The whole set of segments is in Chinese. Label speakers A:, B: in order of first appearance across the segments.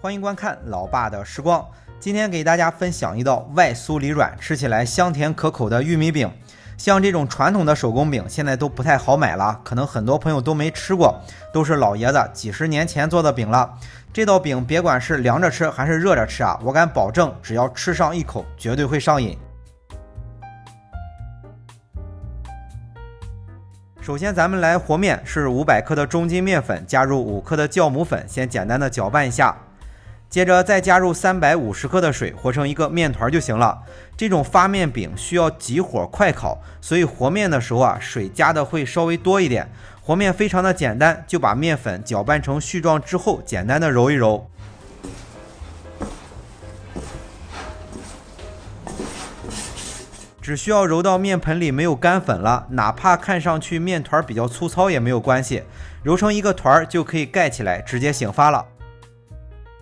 A: 欢迎观看老爸的时光。今天给大家分享一道外酥里软，吃起来香甜可口的玉米饼。像这种传统的手工饼现在都不太好买了，可能很多朋友都没吃过，都是老爷子几十年前做的饼了。这道饼别管是凉着吃还是热着吃啊，我敢保证只要吃上一口绝对会上瘾。首先咱们来和面，是500克的中筋面粉加入5克的酵母粉，先简单的搅拌一下，接着再加入350克的水，和成一个面团就行了。这种发面饼需要急火快烤，所以和面的时候水加的会稍微多一点。和面非常的简单，就把面粉搅拌成絮状之后，简单的揉一揉。只需要揉到面盆里没有干粉了，哪怕看上去面团比较粗糙也没有关系，揉成一个团就可以盖起来，直接醒发了。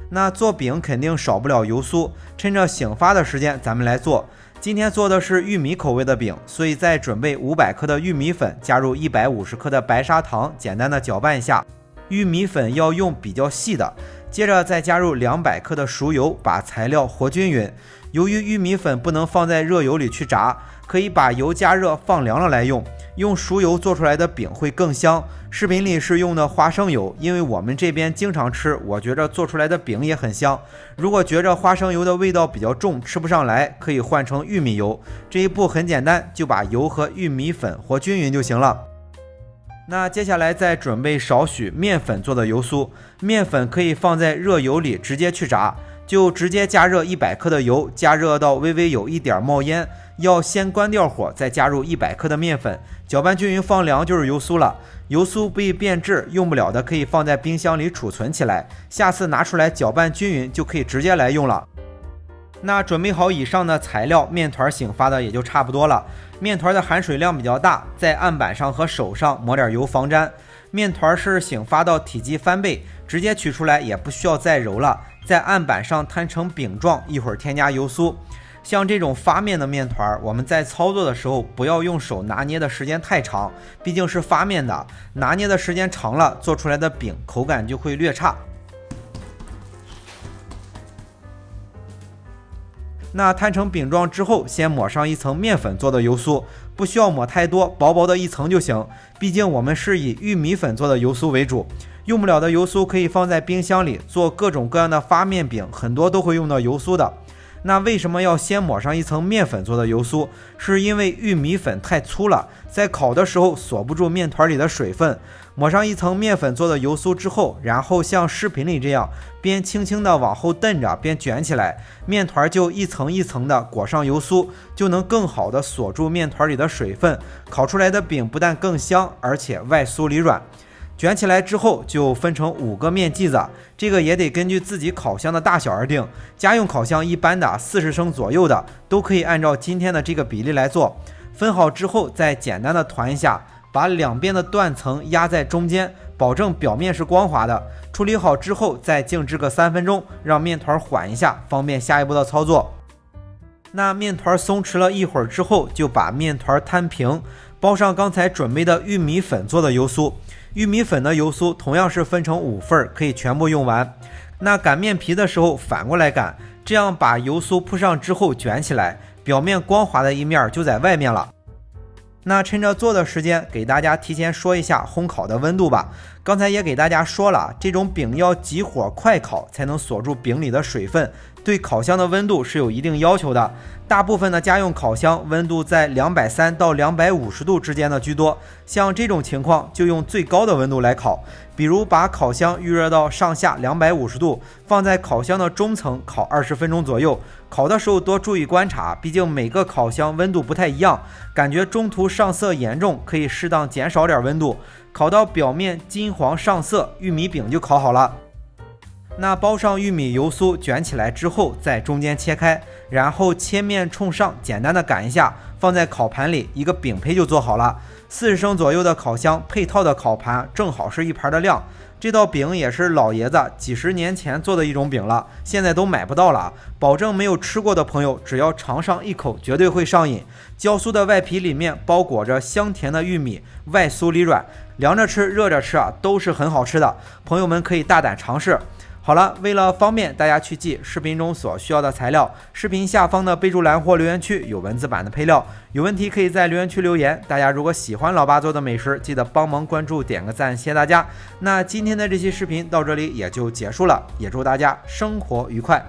A: 那做饼肯定少不了油酥，趁着醒发的时间咱们来做。今天做的是玉米口味的饼，所以再准备500克的玉米粉，加入150克的白砂糖，简单的搅拌一下。玉米粉要用比较细的，接着再加入200克的熟油，把材料和均匀。由于玉米粉不能放在热油里去炸，可以把油加热放凉了来用，用熟油做出来的饼会更香。视频里是用的花生油，因为我们这边经常吃，我觉着做出来的饼也很香。如果觉着花生油的味道比较重，吃不上来，可以换成玉米油。这一步很简单，就把油和玉米粉和均匀就行了。那接下来再准备少许面粉做的油酥，面粉可以放在热油里直接去炸，就直接加热100克的油，加热到微微有一点冒烟，要先关掉火，再加入100克的面粉，搅拌均匀放凉就是油酥了。油酥不易变质，用不了的可以放在冰箱里储存起来，下次拿出来搅拌均匀就可以直接来用了。那准备好以上的材料，面团醒发的也就差不多了。面团的含水量比较大，在案板上和手上抹点油防粘。面团是醒发到体积翻倍，直接取出来也不需要再揉了，在案板上摊成饼状，一会儿添加油酥。像这种发面的面团，我们在操作的时候不要用手拿捏的时间太长，毕竟是发面的，拿捏的时间长了，做出来的饼口感就会略差。那摊成饼状之后，先抹上一层面粉做的油酥，不需要抹太多，薄薄的一层就行。毕竟我们是以玉米粉做的油酥为主，用不了的油酥可以放在冰箱里做各种各样的发面饼，很多都会用到油酥的。那为什么要先抹上一层面粉做的油酥？是因为玉米粉太粗了，在烤的时候锁不住面团里的水分。抹上一层面粉做的油酥之后，然后像视频里这样，边轻轻的往后蹬着，边卷起来，面团就一层一层的裹上油酥，就能更好的锁住面团里的水分，烤出来的饼不但更香，而且外酥里软。卷起来之后就分成5个面剂子，这个也得根据自己烤箱的大小而定。家用烤箱一般的40升左右的都可以按照今天的这个比例来做。分好之后再简单的团一下，把两边的断层压在中间，保证表面是光滑的。处理好之后再静置个3分钟，让面团缓一下，方便下一步的操作。那面团松弛了一会儿之后，就把面团摊平，包上刚才准备的玉米粉做的油酥。玉米粉的油酥同样是分成5份，可以全部用完。那擀面皮的时候反过来擀，这样把油酥铺上之后卷起来，表面光滑的一面就在外面了。那趁着做的时间，给大家提前说一下烘烤的温度吧。刚才也给大家说了，这种饼要急火快烤才能锁住饼里的水分，对烤箱的温度是有一定要求的。大部分的家用烤箱温度在230到250度之间的居多，像这种情况就用最高的温度来烤，比如把烤箱预热到上下250度，放在烤箱的中层烤20分钟左右。烤的时候多注意观察，毕竟每个烤箱温度不太一样，感觉中途上色严重，可以适当减少点温度，烤到表面金黄上色，玉米饼就烤好了。那包上玉米油酥，卷起来之后在中间切开，然后切面冲上，简单的擀一下，放在烤盘里，一个饼胚就做好了。40升左右的烤箱配套的烤盘正好是一盘的量。这道饼也是老爷子几十年前做的一种饼了，现在都买不到了，保证没有吃过的朋友只要尝上一口绝对会上瘾。焦酥的外皮里面包裹着香甜的玉米，外酥里软，凉着吃热着吃都是很好吃的，朋友们可以大胆尝试。好了，为了方便大家去记视频中所需要的材料，视频下方的备注栏或留言区有文字版的配料，有问题可以在留言区留言。大家如果喜欢老爸做的美食，记得帮忙关注点个赞，谢谢大家。那今天的这期视频到这里也就结束了，也祝大家生活愉快。